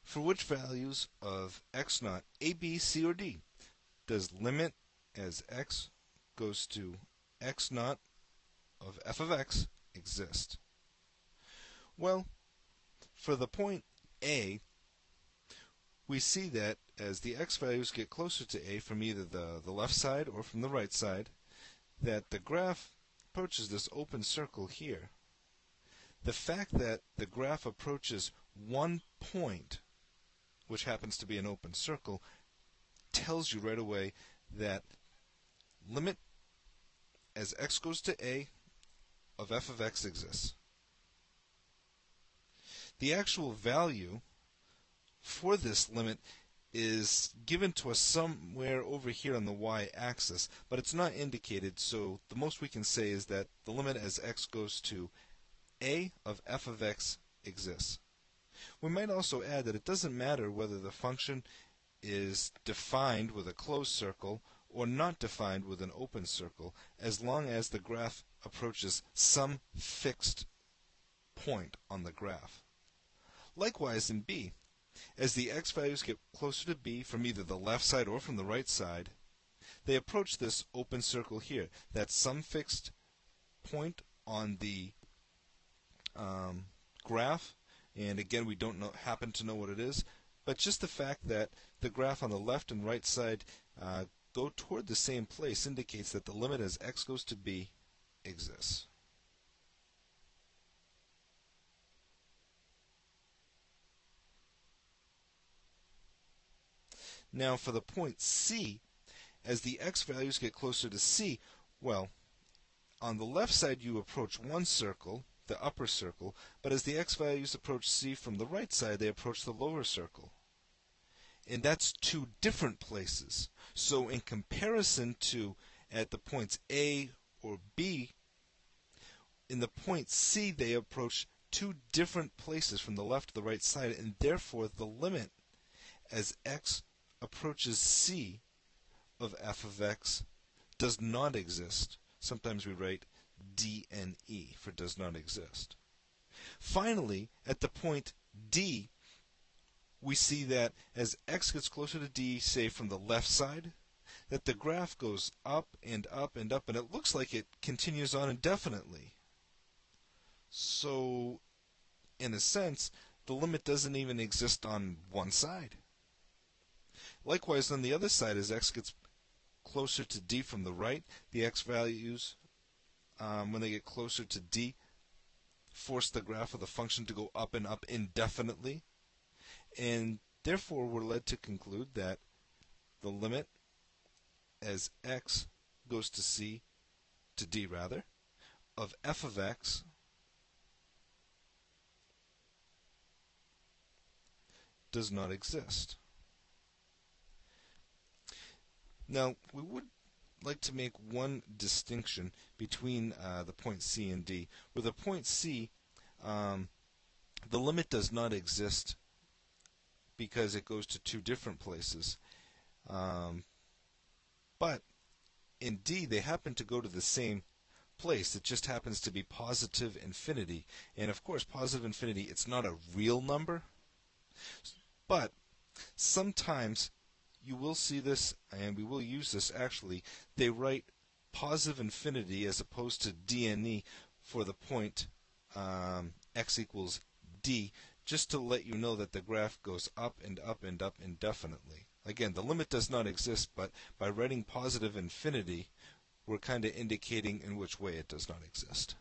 For which values of x naught, a, b, c, or d, does limit as x goes to x naught of f of x exist? Well, for the point a, we see that as the x values get closer to a from either the left side or from the right side, that the graph approaches this open circle here. The fact that the graph approaches one point, which happens to be an open circle, tells you right away that limit as x goes to a of f of x exists. The actual value for this limit is given to us somewhere over here on the y-axis, but it's not indicated, so the most we can say is that the limit as x goes to a of f of x exists. We might also add that it doesn't matter whether the function is defined with a closed circle or not defined with an open circle, as long as the graph approaches some fixed point on the graph. Likewise in b, as the x values get closer to b from either the left side or from the right side, they approach this open circle here. That's some fixed point on the graph, and again we don't happen to know what it is, but just the fact that the graph on the left and right side go toward the same place indicates that the limit as x goes to b exists. Now for the point C, as the x values get closer to C, well, on the left side you approach one circle, the upper circle, but as the x values approach C from the right side, they approach the lower circle. And that's two different places. So in comparison to at the points A or B, in the point C they approach two different places from the left to the right side, and therefore the limit as x approaches C of f of x does not exist. Sometimes we write DNE for does not exist. Finally, at the point D, we see that as x gets closer to D, say from the left side, that the graph goes up and up and up, and it looks like it continues on indefinitely. So, in a sense, the limit doesn't even exist on one side. Likewise, on the other side, as x gets closer to D from the right, the x values, when they get closer to D, force the graph of the function to go up and up indefinitely. And therefore, we're led to conclude that the limit as x goes to C, to D rather, of f of x does not exist. Now, we would like to make one distinction between the point C and D. With the point C, the limit does not exist because it goes to two different places. But in D, they happen to go to the same place. It just happens to be positive infinity. And of course, positive infinity, it's not a real number. But sometimes you will see this, and we will use this actually. They write positive infinity as opposed to DNE for the point x equals D, just to let you know that the graph goes up and up and up indefinitely. Again, the limit does not exist, but by writing positive infinity, we're kind of indicating in which way it does not exist.